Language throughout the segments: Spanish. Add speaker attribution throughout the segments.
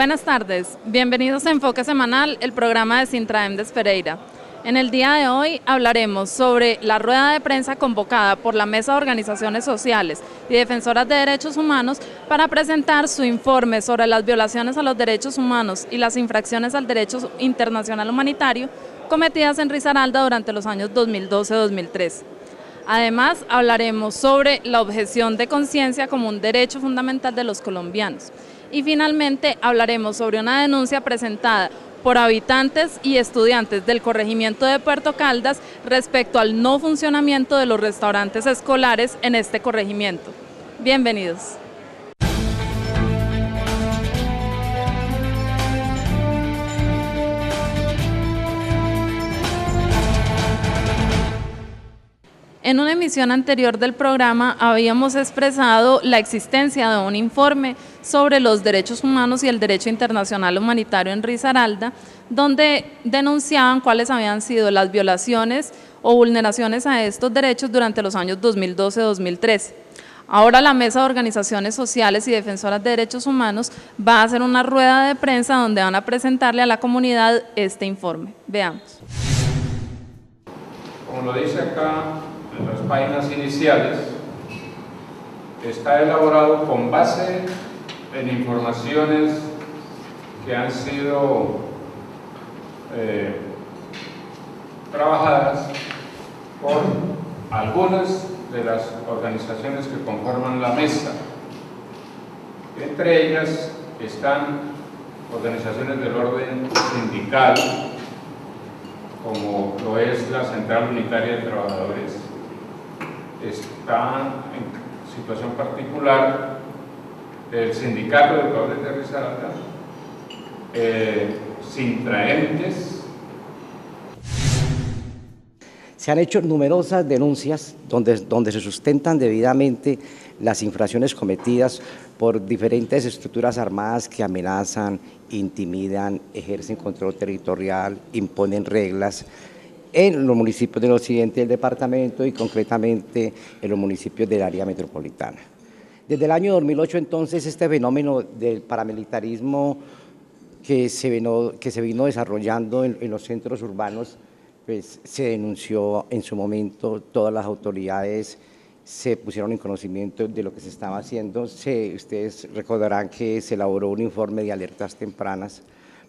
Speaker 1: Buenas tardes, bienvenidos a Enfoque Semanal, el programa de Sintraem de Pereira. En el día de hoy hablaremos sobre la rueda de prensa convocada por la Mesa de Organizaciones Sociales y Defensoras de Derechos Humanos para presentar su informe sobre las violaciones a los derechos humanos y las infracciones al derecho internacional humanitario cometidas en Risaralda durante los años 2012-2013. Además, hablaremos sobre la objeción de conciencia como un derecho fundamental de los colombianos. Y finalmente hablaremos sobre una denuncia presentada por habitantes y estudiantes del corregimiento de Puerto Caldas respecto al no funcionamiento de los restaurantes escolares en este corregimiento. Bienvenidos. En una emisión anterior del programa habíamos expresado la existencia de un informe sobre los derechos humanos y el derecho internacional humanitario en Risaralda, donde denunciaban cuáles habían sido las violaciones o vulneraciones a estos derechos durante los años 2012-2013. Ahora la Mesa de Organizaciones Sociales y Defensoras de Derechos Humanos va a hacer una rueda de prensa donde van a presentarle a la comunidad este informe. Veamos.
Speaker 2: Como lo dice acá en las páginas iniciales, está elaborado con base en informaciones que han sido trabajadas por algunas de las organizaciones que conforman la mesa. Entre ellas están organizaciones del orden sindical, como lo es la Central Unitaria de Trabajadores. Está en situación particular el Sindicato de Trabajadores de Risaralda, Sintraentes.
Speaker 3: Se han hecho numerosas denuncias donde se sustentan debidamente las infracciones cometidas por diferentes estructuras armadas que amenazan, intimidan, ejercen control territorial, imponen reglas en los municipios del occidente del departamento y concretamente en los municipios del área metropolitana. Desde el año 2008 entonces este fenómeno del paramilitarismo que se vino desarrollando en los centros urbanos, pues se denunció en su momento, todas las autoridades se pusieron en conocimiento de lo que se estaba haciendo. Ustedes recordarán que se elaboró un informe de alertas tempranas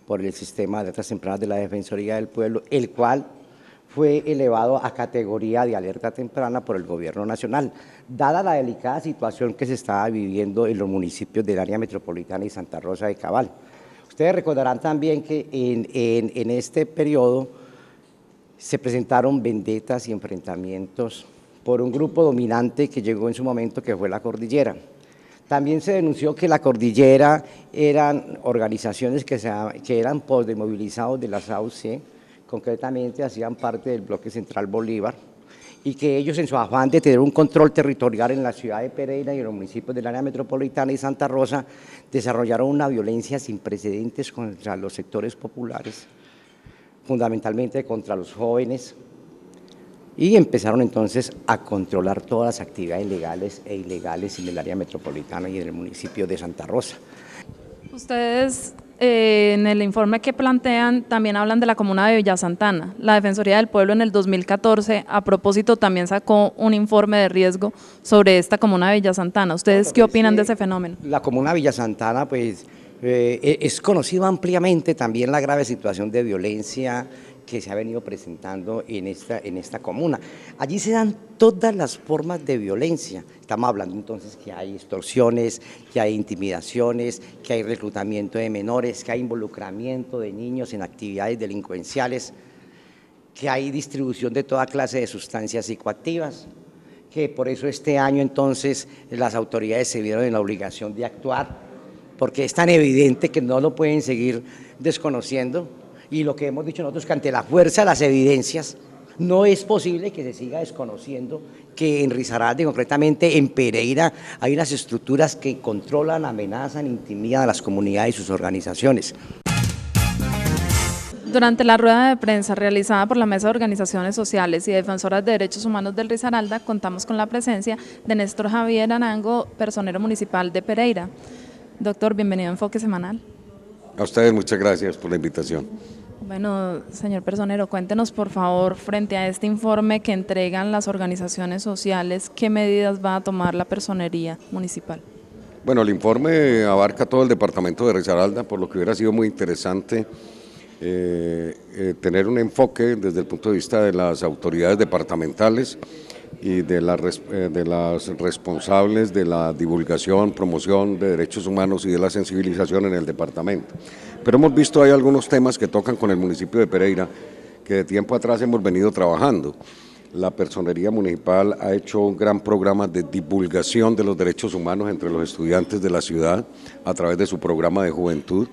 Speaker 3: por el sistema de alertas tempranas de la Defensoría del Pueblo, el cual fue elevado a categoría de alerta temprana por el Gobierno Nacional, dada la delicada situación que se estaba viviendo en los municipios del área metropolitana y Santa Rosa de Cabal. Ustedes recordarán también que en este periodo se presentaron vendetas y enfrentamientos por un grupo dominante que llegó en su momento, que fue la Cordillera. También se denunció que la Cordillera eran organizaciones que eran posdemovilizados de la SAUC, concretamente hacían parte del bloque Central Bolívar, y que ellos en su afán de tener un control territorial en la ciudad de Pereira y en los municipios del área metropolitana y Santa Rosa, desarrollaron una violencia sin precedentes contra los sectores populares, fundamentalmente contra los jóvenes, y empezaron entonces a controlar todas las actividades legales e ilegales en el área metropolitana y en el municipio de Santa Rosa.
Speaker 1: Ustedes en el informe que plantean también hablan de la comuna de Villa Santana. La Defensoría del Pueblo en el 2014 a propósito también sacó un informe de riesgo sobre esta comuna de Villa Santana. ¿Ustedes qué opinan de ese fenómeno?
Speaker 3: La comuna de Villa Santana pues es conocido ampliamente también la grave situación de violencia que se ha venido presentando en esta comuna. Allí se dan todas las formas de violencia. Estamos hablando entonces que hay extorsiones, que hay intimidaciones, que hay reclutamiento de menores, que hay involucramiento de niños en actividades delincuenciales, que hay distribución de toda clase de sustancias psicoactivas, que por eso este año entonces las autoridades se vieron en la obligación de actuar, porque es tan evidente que no lo pueden seguir desconociendo. Y lo que hemos dicho nosotros, que ante la fuerza de las evidencias, no es posible que se siga desconociendo que en Risaralda, y concretamente en Pereira, hay unas estructuras que controlan, amenazan, intimidan a las comunidades y sus organizaciones.
Speaker 1: Durante la rueda de prensa realizada por la Mesa de Organizaciones Sociales y Defensoras de Derechos Humanos del Risaralda, contamos con la presencia de Néstor Javier Arango, personero municipal de Pereira. Doctor, bienvenido a Enfoque Semanal.
Speaker 4: A ustedes muchas gracias por la invitación.
Speaker 1: Bueno, señor Personero, cuéntenos por favor, frente a este informe que entregan las organizaciones sociales, ¿qué medidas va a tomar la Personería Municipal?
Speaker 4: Bueno, el informe abarca todo el departamento de Risaralda, por lo que hubiera sido muy interesante tener un enfoque desde el punto de vista de las autoridades departamentales y de las responsables de la divulgación, promoción de derechos humanos y de la sensibilización en el departamento. Pero hemos visto hay algunos temas que tocan con el municipio de Pereira que de tiempo atrás hemos venido trabajando. La Personería Municipal ha hecho un gran programa de divulgación de los derechos humanos entre los estudiantes de la ciudad a través de su programa de juventud.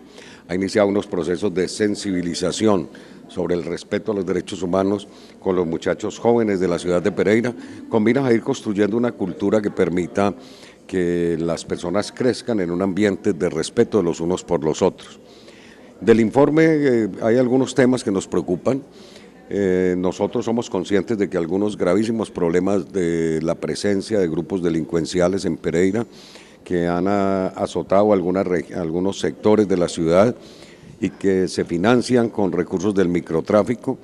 Speaker 4: Ha iniciado unos procesos de sensibilización sobre el respeto a los derechos humanos con los muchachos jóvenes de la ciudad de Pereira, con miras a ir construyendo una cultura que permita que las personas crezcan en un ambiente de respeto de los unos por los otros. Del informe hay algunos temas que nos preocupan. Nosotros somos conscientes de que algunos gravísimos problemas de la presencia de grupos delincuenciales en Pereira que han azotado algunos sectores de la ciudad y que se financian con recursos del microtráfico,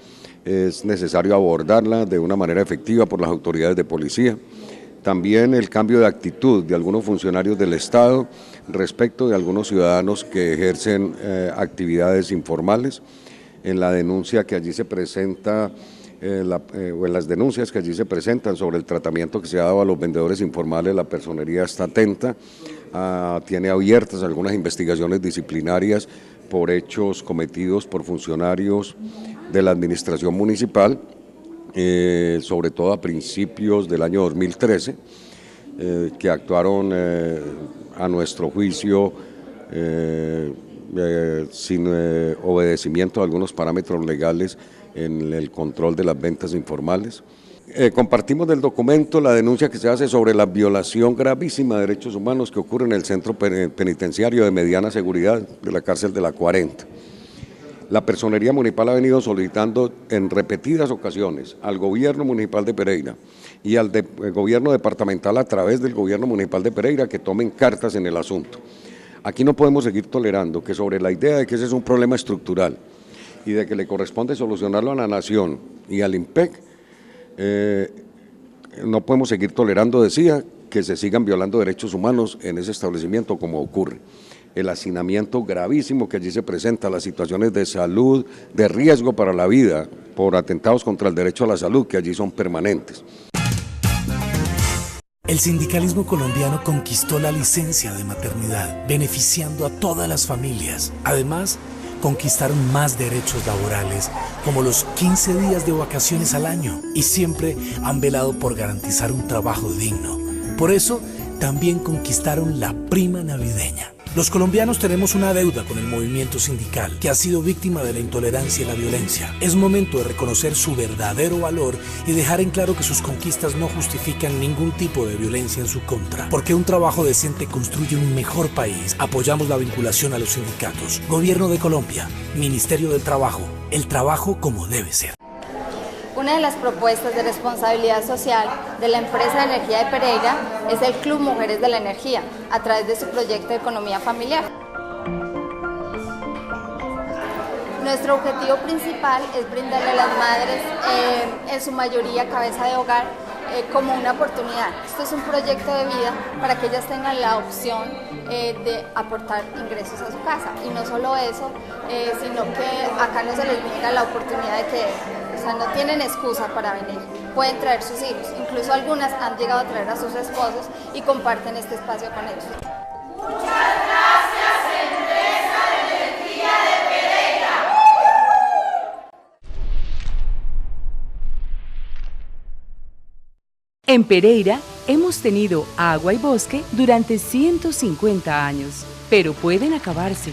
Speaker 4: es necesario abordarla de una manera efectiva por las autoridades de policía. También el cambio de actitud de algunos funcionarios del Estado respecto de algunos ciudadanos que ejercen actividades informales. En la denuncia que allí se presenta, o en las denuncias que allí se presentan sobre el tratamiento que se ha dado a los vendedores informales, la Personería está atenta, tiene abiertas algunas investigaciones disciplinarias por hechos cometidos por funcionarios de la administración municipal, sobre todo a principios del año 2013, que actuaron a nuestro juicio sin obedecimiento a algunos parámetros legales en el control de las ventas informales. Compartimos del documento la denuncia que se hace sobre la violación gravísima de derechos humanos que ocurre en el centro penitenciario de mediana seguridad de la cárcel de la 40. La Personería Municipal ha venido solicitando en repetidas ocasiones al Gobierno Municipal de Pereira y al Gobierno Departamental a través del Gobierno Municipal de Pereira que tomen cartas en el asunto. Aquí no podemos seguir tolerando que sobre la idea de que ese es un problema estructural y de que le corresponde solucionarlo a la Nación y al IMPEC, no podemos seguir tolerando, decía, que se sigan violando derechos humanos en ese establecimiento como ocurre. El hacinamiento gravísimo que allí se presenta, las situaciones de salud, de riesgo para la vida, por atentados contra el derecho a la salud que allí son permanentes.
Speaker 5: El sindicalismo colombiano conquistó la licencia de maternidad, beneficiando a todas las familias. Además, conquistaron más derechos laborales, como los 15 días de vacaciones al año, y siempre han velado por garantizar un trabajo digno. Por eso, también conquistaron la prima navideña. Los colombianos tenemos una deuda con el movimiento sindical, que ha sido víctima de la intolerancia y la violencia. Es momento de reconocer su verdadero valor y dejar en claro que sus conquistas no justifican ningún tipo de violencia en su contra. Porque un trabajo decente construye un mejor país. Apoyamos la vinculación a los sindicatos. Gobierno de Colombia, Ministerio del Trabajo. El trabajo como debe ser.
Speaker 6: Una de las propuestas de responsabilidad social de la empresa de energía de Pereira es el Club Mujeres de la Energía, a través de su proyecto de economía familiar. Nuestro objetivo principal es brindarle a las madres, en su mayoría cabeza de hogar, como una oportunidad. Esto es un proyecto de vida para que ellas tengan la opción de aportar ingresos a su casa. Y no solo eso, sino que acá no se les brinda la oportunidad de que, o sea, no tienen excusa para venir. Pueden traer sus hijos, incluso algunas han llegado a traer a sus esposos y comparten este espacio con ellos.
Speaker 7: Muchas gracias, Empresa de Energía de Pereira.
Speaker 8: En Pereira hemos tenido agua y bosque durante 150 años, pero pueden acabarse.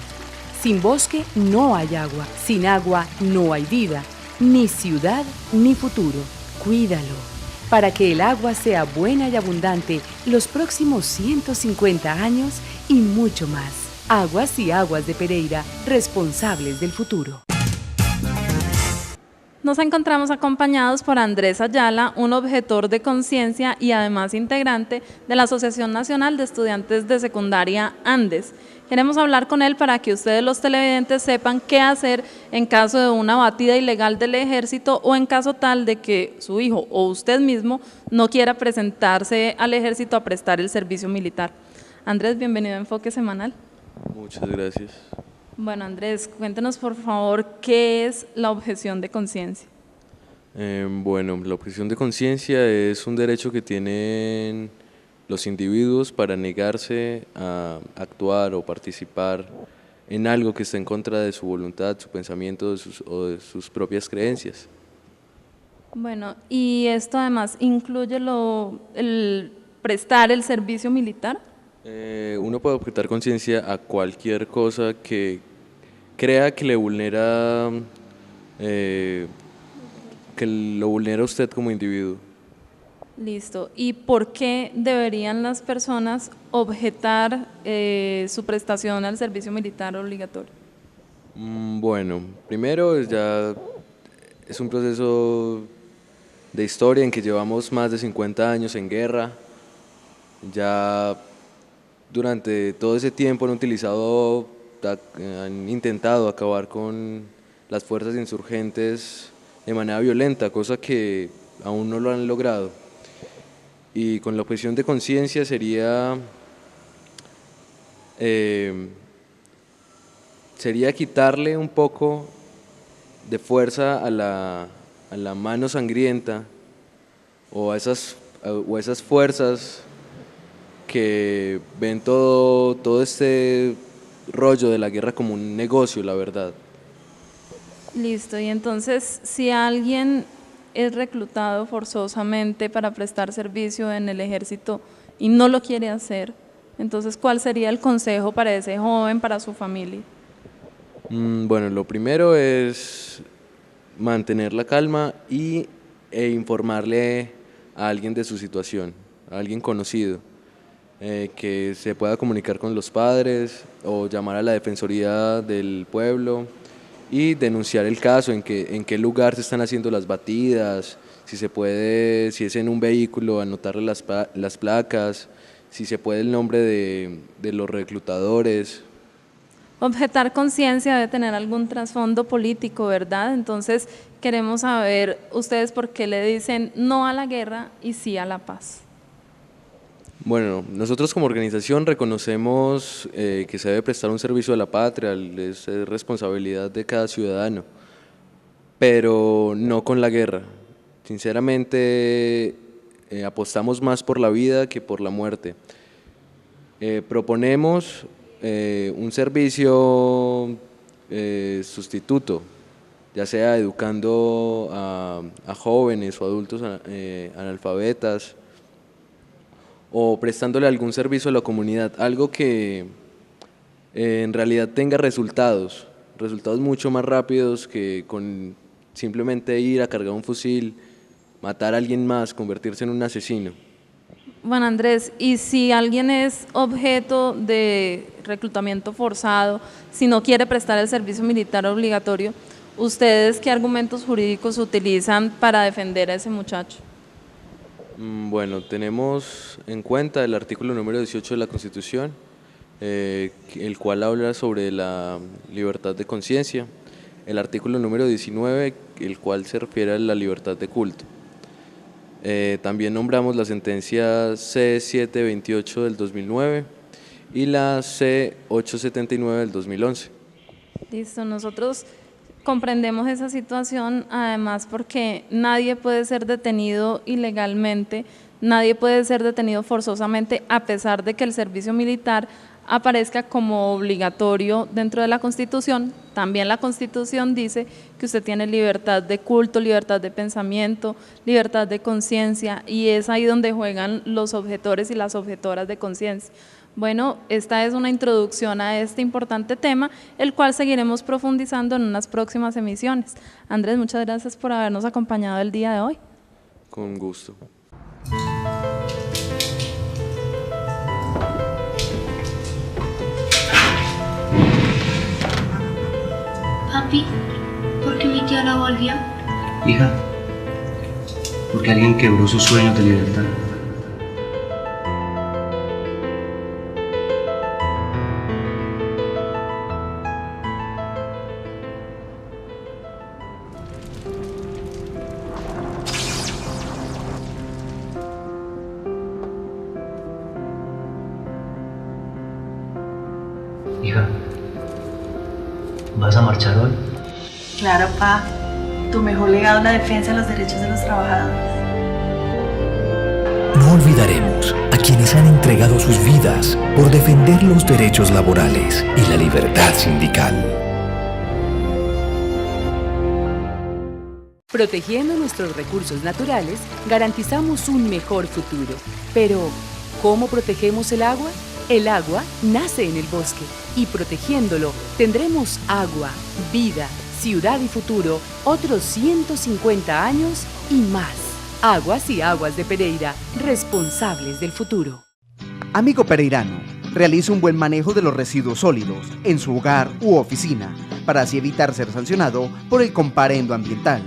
Speaker 8: Sin bosque no hay agua, sin agua no hay vida, ni ciudad ni futuro. Cuídalo, para que el agua sea buena y abundante los próximos 150 años y mucho más. Aguas y Aguas de Pereira, responsables del futuro.
Speaker 1: Nos encontramos acompañados por Andrés Ayala, un objetor de conciencia y además integrante de la Asociación Nacional de Estudiantes de Secundaria Andes. Queremos hablar con él para que ustedes los televidentes sepan qué hacer en caso de una batida ilegal del ejército o en caso tal de que su hijo o usted mismo no quiera presentarse al ejército a prestar el servicio militar. Andrés, bienvenido a Enfoque Semanal.
Speaker 9: Muchas gracias.
Speaker 1: Bueno, Andrés, cuéntenos por favor qué es la objeción de conciencia.
Speaker 9: Bueno, la objeción de conciencia es un derecho que tienen los individuos para negarse a actuar o participar en algo que está en contra de su voluntad, su pensamiento o de sus propias creencias.
Speaker 1: Bueno, y esto además incluye el prestar el servicio militar.
Speaker 9: Uno puede objetar conciencia a cualquier cosa que crea que le vulnera, que lo vulnera a usted como individuo.
Speaker 1: Listo. ¿Y por qué deberían las personas objetar su prestación al servicio militar obligatorio?
Speaker 9: Bueno, primero es un proceso de historia en que llevamos más de 50 años en guerra. Ya durante todo ese tiempo han intentado acabar con las fuerzas insurgentes de manera violenta, cosa que aún no lo han logrado. Y con la objeción de conciencia sería quitarle un poco de fuerza a la mano sangrienta o a esas fuerzas que ven todo este rollo de la guerra como un negocio, la verdad.
Speaker 1: Listo, y entonces si alguien es reclutado forzosamente para prestar servicio en el ejército y no lo quiere hacer, entonces ¿cuál sería el consejo para ese joven, para su familia?
Speaker 9: Bueno, lo primero es mantener la calma e informarle a alguien de su situación, a alguien conocido, que se pueda comunicar con los padres o llamar a la Defensoría del Pueblo y denunciar el caso, en qué lugar se están haciendo las batidas, si es en un vehículo, anotarle las placas, si se puede el nombre de los reclutadores.
Speaker 1: Objetar conciencia debe tener algún trasfondo político, ¿verdad? Entonces queremos saber ustedes por qué le dicen no a la guerra y sí a la paz.
Speaker 9: Bueno, nosotros como organización reconocemos que se debe prestar un servicio a la patria, es responsabilidad de cada ciudadano, pero no con la guerra. Sinceramente, apostamos más por la vida que por la muerte. Proponemos un servicio sustituto, ya sea educando a jóvenes o adultos analfabetas, o prestándole algún servicio a la comunidad, algo que en realidad tenga resultados mucho más rápidos que con simplemente ir a cargar un fusil, matar a alguien más, convertirse en un asesino.
Speaker 1: Bueno, Andrés, y si alguien es objeto de reclutamiento forzado, si no quiere prestar el servicio militar obligatorio, ¿ustedes qué argumentos jurídicos utilizan para defender a ese muchacho?
Speaker 9: Bueno, tenemos en cuenta el artículo número 18 de la Constitución, el cual habla sobre la libertad de conciencia, el artículo número 19, el cual se refiere a la libertad de culto. También nombramos la sentencia C728 del 2009 y la C879 del 2011.
Speaker 1: Listo, nosotros comprendemos esa situación, además porque nadie puede ser detenido ilegalmente, nadie puede ser detenido forzosamente a pesar de que el servicio militar aparezca como obligatorio dentro de la Constitución. También la Constitución dice que usted tiene libertad de culto, libertad de pensamiento, libertad de conciencia, y es ahí donde juegan los objetores y las objetoras de conciencia. Bueno, esta es una introducción a este importante tema, el cual seguiremos profundizando en unas próximas emisiones. Andrés, muchas gracias por habernos acompañado el día de hoy.
Speaker 9: Con gusto.
Speaker 10: Papi, ¿por qué mi tía la volvió? Hija, porque alguien quebró sus sueños de libertad. Hija, ¿vas a marchar hoy?
Speaker 11: Claro, pa. Tu mejor legado es la defensa de los derechos de los trabajadores.
Speaker 5: No olvidaremos a quienes han entregado sus vidas por defender los derechos laborales y la libertad sindical.
Speaker 8: Protegiendo nuestros recursos naturales, garantizamos un mejor futuro. Pero, ¿cómo protegemos el agua? El agua nace en el bosque y protegiéndolo tendremos agua, vida, ciudad y futuro, otros 150 años y más. Aguas y Aguas de Pereira, responsables del futuro.
Speaker 12: Amigo pereirano, realice un buen manejo de los residuos sólidos en su hogar u oficina para así evitar ser sancionado por el comparendo ambiental.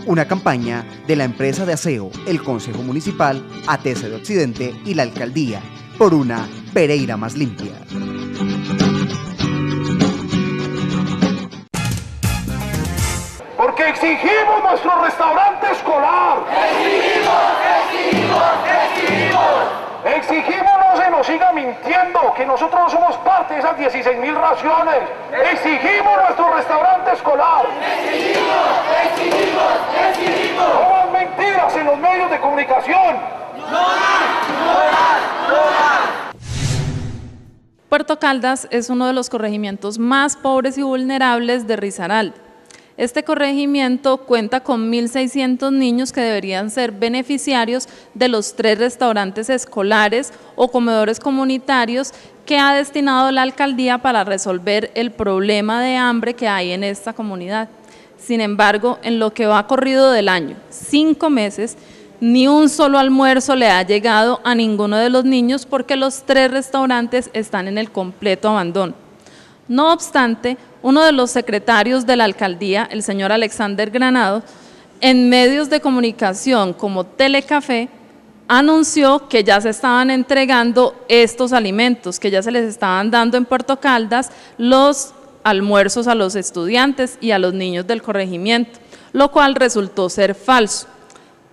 Speaker 12: Una campaña de la empresa de aseo, el Consejo Municipal, ATC de Occidente y la Alcaldía por una Pereira más limpia.
Speaker 13: Porque exigimos nuestro restaurante escolar. Exigimos no se nos siga mintiendo, que nosotros no somos parte de esas 16.000 raciones. Exigimos nuestro restaurante escolar. No más mentiras en los medios de comunicación.
Speaker 1: Puerto Caldas es uno de los corregimientos más pobres y vulnerables de Risaralda. Este corregimiento cuenta con 1.600 niños que deberían ser beneficiarios de los 3 restaurantes escolares o comedores comunitarios que ha destinado la alcaldía para resolver el problema de hambre que hay en esta comunidad. Sin embargo, en lo que va corrido del año, 5 meses, ni un solo almuerzo le ha llegado a ninguno de los niños porque los 3 restaurantes están en el completo abandono. No obstante, uno de los secretarios de la alcaldía, el señor Alexander Granado, en medios de comunicación como Telecafé, anunció que ya se estaban entregando estos alimentos, que ya se les estaban dando en Puerto Caldas los almuerzos a los estudiantes y a los niños del corregimiento, lo cual resultó ser falso.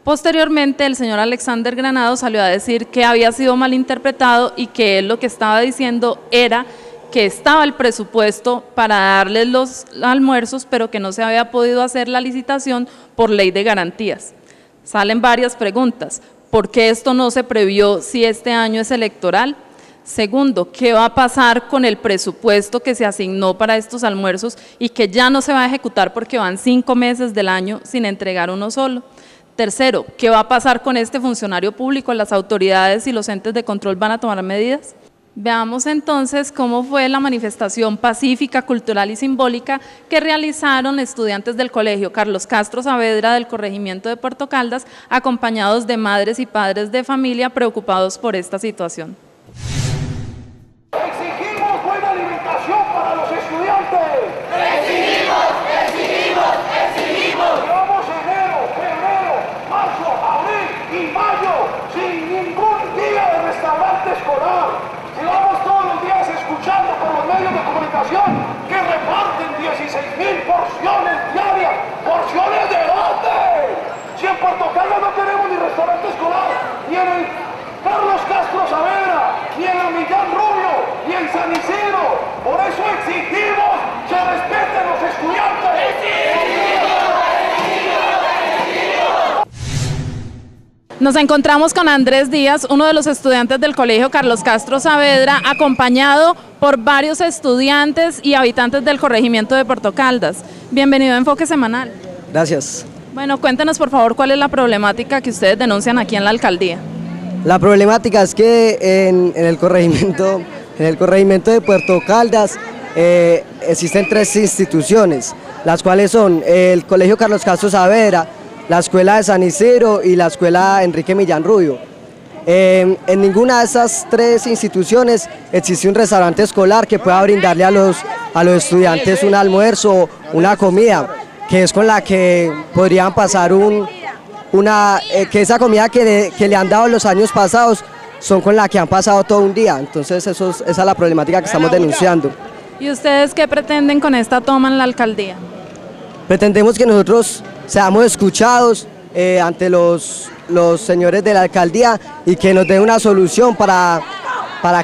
Speaker 1: Posteriormente, el señor Alexander Granado salió a decir que había sido malinterpretado y que él lo que estaba diciendo era que estaba el presupuesto para darles los almuerzos, pero que no se había podido hacer la licitación por ley de garantías. Salen varias preguntas. ¿Por qué esto no se previó si este año es electoral? Segundo, ¿qué va a pasar con el presupuesto que se asignó para estos almuerzos y que ya no se va a ejecutar porque van 5 meses del año sin entregar uno solo? Tercero, ¿qué va a pasar con este funcionario público? ¿Las autoridades y los entes de control van a tomar medidas? Veamos entonces cómo fue la manifestación pacífica, cultural y simbólica que realizaron estudiantes del Colegio Carlos Castro Saavedra del corregimiento de Puerto Caldas, acompañados de madres y padres de familia preocupados por esta situación.
Speaker 13: Exigimos buena alimentación para los estudiantes. Exigimos. Llevamos enero, febrero, marzo, abril y mayo sin ningún día de restaurante escolar. Llevamos todos los días escuchando por los medios de comunicación que reparten 16.000 porciones diarias. ¿Porciones de dónde? Si en Puerto Caldas no tenemos ni restaurante escolar, ni en el Carlos Castro Saavedra, ni en la Millán Rubio, ni en San Isidro. Por eso exigimos que respeten los estudiantes.
Speaker 1: Nos encontramos con Andrés Díaz, uno de los estudiantes del Colegio Carlos Castro Saavedra, acompañado por varios estudiantes y habitantes del corregimiento de Puerto Caldas. Bienvenido a Enfoque Semanal.
Speaker 14: Gracias.
Speaker 1: Bueno, cuéntenos por favor cuál es la problemática que ustedes denuncian aquí en la alcaldía.
Speaker 14: La problemática es que en el corregimiento de Puerto Caldas existen 3 instituciones, las cuales son el Colegio Carlos Castro Saavedra, la Escuela de San Isidro y la Escuela Enrique Millán Rubio. En ninguna de esas tres instituciones existe un restaurante escolar que pueda brindarle a los estudiantes un almuerzo, una comida, que es con la que podrían pasar que esa comida que le han dado los años pasados son con la que han pasado todo un día. Entonces esa es la problemática que estamos denunciando.
Speaker 1: ¿Y ustedes qué pretenden con esta toma en la alcaldía?
Speaker 14: Pretendemos que nosotros seamos escuchados ante los señores de la alcaldía y que nos den una solución para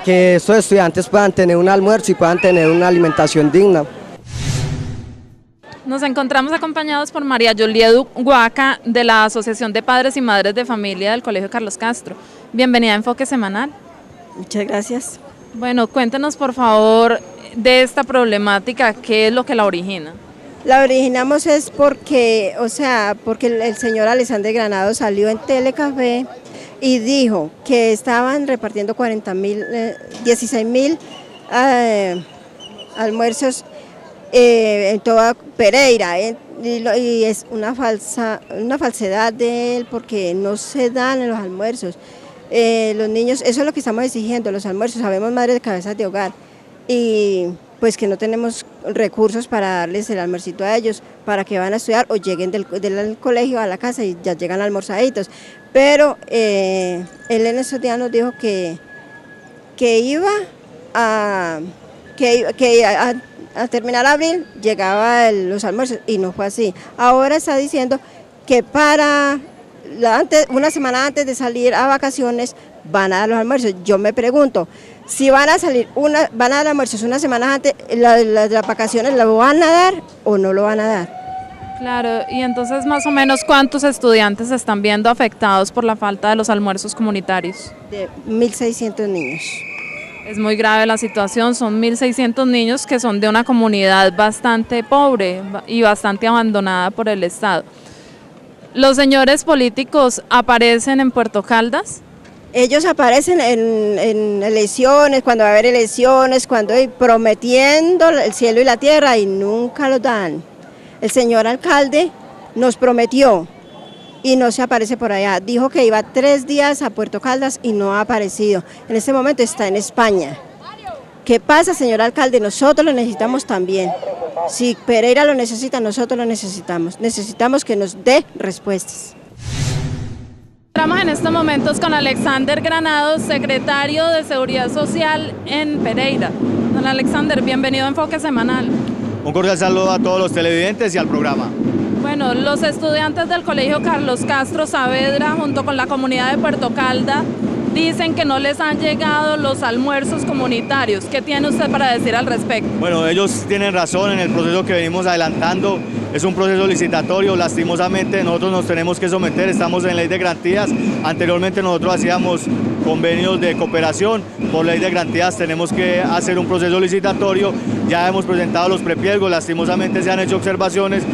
Speaker 14: que estos estudiantes puedan tener un almuerzo y puedan tener una alimentación digna.
Speaker 1: Nos encontramos acompañados por María Yoliedu Guaca de la Asociación de Padres y Madres de Familia del Colegio Carlos Castro. Bienvenida a Enfoque Semanal.
Speaker 15: Muchas gracias.
Speaker 1: Bueno, cuéntenos por favor de esta problemática, ¿qué es lo que la origina?
Speaker 15: La originamos es porque el señor Alexander Granado salió en Telecafé y dijo que estaban repartiendo 16.000 almuerzos en toda Pereira, y es una falsedad de él porque no se dan en los almuerzos. Los niños, eso es lo que estamos exigiendo, los almuerzos. Sabemos madres de cabezas de hogar y pues que no tenemos recursos para darles el almuercito a ellos, para que van a estudiar o lleguen del colegio a la casa y ya llegan almorzaditos. Pero él en estos días nos dijo que iba a terminar abril, llegaba los almuerzos y no fue así. Ahora está diciendo que una semana antes de salir a vacaciones van a dar los almuerzos. Yo me pregunto, si van a dar almuerzos una semana antes, las vacaciones, ¿lo van a dar o no lo van a dar?
Speaker 1: Claro, y entonces más o menos ¿cuántos estudiantes se están viendo afectados por la falta de los almuerzos comunitarios?
Speaker 15: De 1.600 niños.
Speaker 1: Es muy grave la situación, son 1.600 niños que son de una comunidad bastante pobre y bastante abandonada por el Estado. ¿Los señores políticos aparecen en Puerto Caldas?
Speaker 15: Ellos aparecen en elecciones, cuando va a haber elecciones, cuando prometiendo el cielo y la tierra y nunca lo dan. El señor alcalde nos prometió y no se aparece por allá. Dijo que iba 3 días a Puerto Caldas y no ha aparecido. En este momento está en España. ¿Qué pasa, señor alcalde? Nosotros lo necesitamos también. Si Pereira lo necesita, nosotros lo necesitamos. Necesitamos que nos dé respuestas.
Speaker 1: Estamos en estos momentos con Alexander Granados, secretario de Seguridad Social en Pereira. Don Alexander, bienvenido a Enfoque Semanal.
Speaker 16: Un cordial saludo a todos los televidentes y al programa.
Speaker 1: Bueno, los estudiantes del Colegio Carlos Castro Saavedra, junto con la comunidad de Puerto Caldas, dicen que no les han llegado los almuerzos comunitarios. ¿Qué tiene usted para decir al respecto?
Speaker 16: Bueno, ellos tienen razón en el proceso que venimos adelantando. Es un proceso licitatorio, lastimosamente nosotros nos tenemos que someter, estamos en ley de garantías. Anteriormente nosotros hacíamos convenios de cooperación, por ley de garantías tenemos que hacer un proceso licitatorio. Ya hemos presentado los prepliegos, lastimosamente se han hecho observaciones.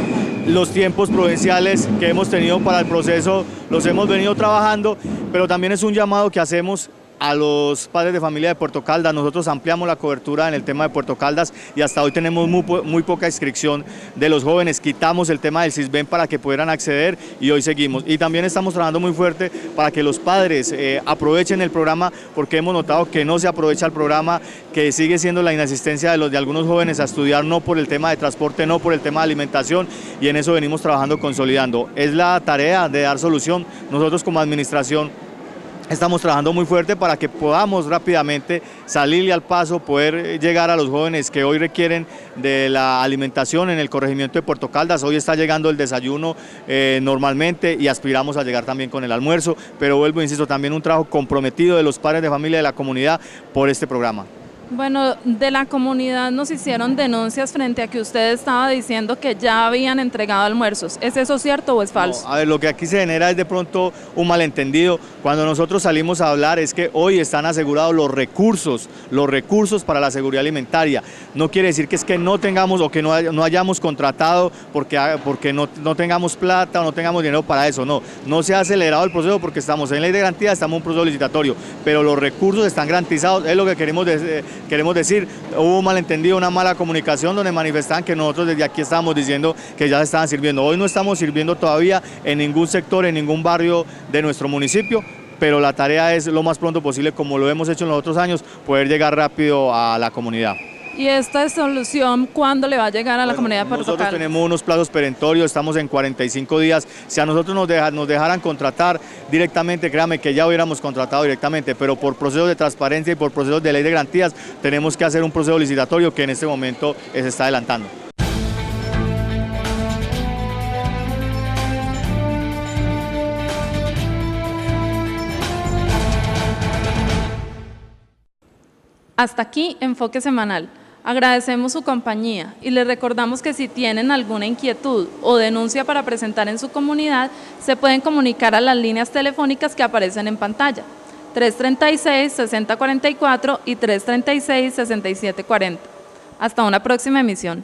Speaker 16: Los tiempos prudenciales que hemos tenido para el proceso los hemos venido trabajando, pero también es un llamado que hacemos a los padres de familia de Puerto Caldas. Nosotros ampliamos la cobertura en el tema de Puerto Caldas y hasta hoy tenemos muy poca inscripción de los jóvenes. Quitamos el tema del Sisbén para que pudieran acceder y hoy seguimos. Y también estamos trabajando muy fuerte para que los padres aprovechen el programa, porque hemos notado que no se aprovecha el programa, que sigue siendo la inasistencia de algunos jóvenes a estudiar, no por el tema de transporte, no por el tema de alimentación, y en eso venimos trabajando, consolidando. Es la tarea de dar solución. Nosotros como administración estamos trabajando muy fuerte para que podamos rápidamente salirle al paso, poder llegar a los jóvenes que hoy requieren de la alimentación en el corregimiento de Puerto Caldas. Hoy está llegando el desayuno normalmente y aspiramos a llegar también con el almuerzo, pero vuelvo, insisto, también un trabajo comprometido de los padres de familia de la comunidad por este programa.
Speaker 1: Bueno, de la comunidad nos hicieron denuncias frente a que usted estaba diciendo que ya habían entregado almuerzos. ¿Es eso cierto o es falso?
Speaker 16: No, a ver, lo que aquí se genera es de pronto un malentendido. Cuando nosotros salimos a hablar es que hoy están asegurados los recursos para la seguridad alimentaria. No quiere decir que es que no tengamos o que no hayamos contratado porque no tengamos plata o no tengamos dinero para eso. No se ha acelerado el proceso porque estamos en ley de garantía, estamos en un proceso licitatorio, pero los recursos están garantizados, es lo que queremos decir. Hubo un malentendido, una mala comunicación donde manifestaban que nosotros desde aquí estábamos diciendo que ya se estaban sirviendo. Hoy no estamos sirviendo todavía en ningún sector, en ningún barrio de nuestro municipio. pero la tarea es lo más pronto posible, como lo hemos hecho en los otros años, poder llegar rápido a la comunidad.
Speaker 1: ¿Y esta solución cuándo le va a llegar a la comunidad de Puerto
Speaker 16: Nosotros
Speaker 1: Caldas?
Speaker 16: tenemos unos plazos perentorios, estamos en 45 días. Si a nosotros nos dejaran contratar directamente, créame que ya hubiéramos contratado directamente, pero por procesos de transparencia y por procesos de ley de garantías tenemos que hacer un proceso licitatorio que en este momento se está adelantando.
Speaker 1: Hasta aquí Enfoque Semanal. Agradecemos su compañía y les recordamos que si tienen alguna inquietud o denuncia para presentar en su comunidad, se pueden comunicar a las líneas telefónicas que aparecen en pantalla, 336-6044 y 336-6740. Hasta una próxima emisión.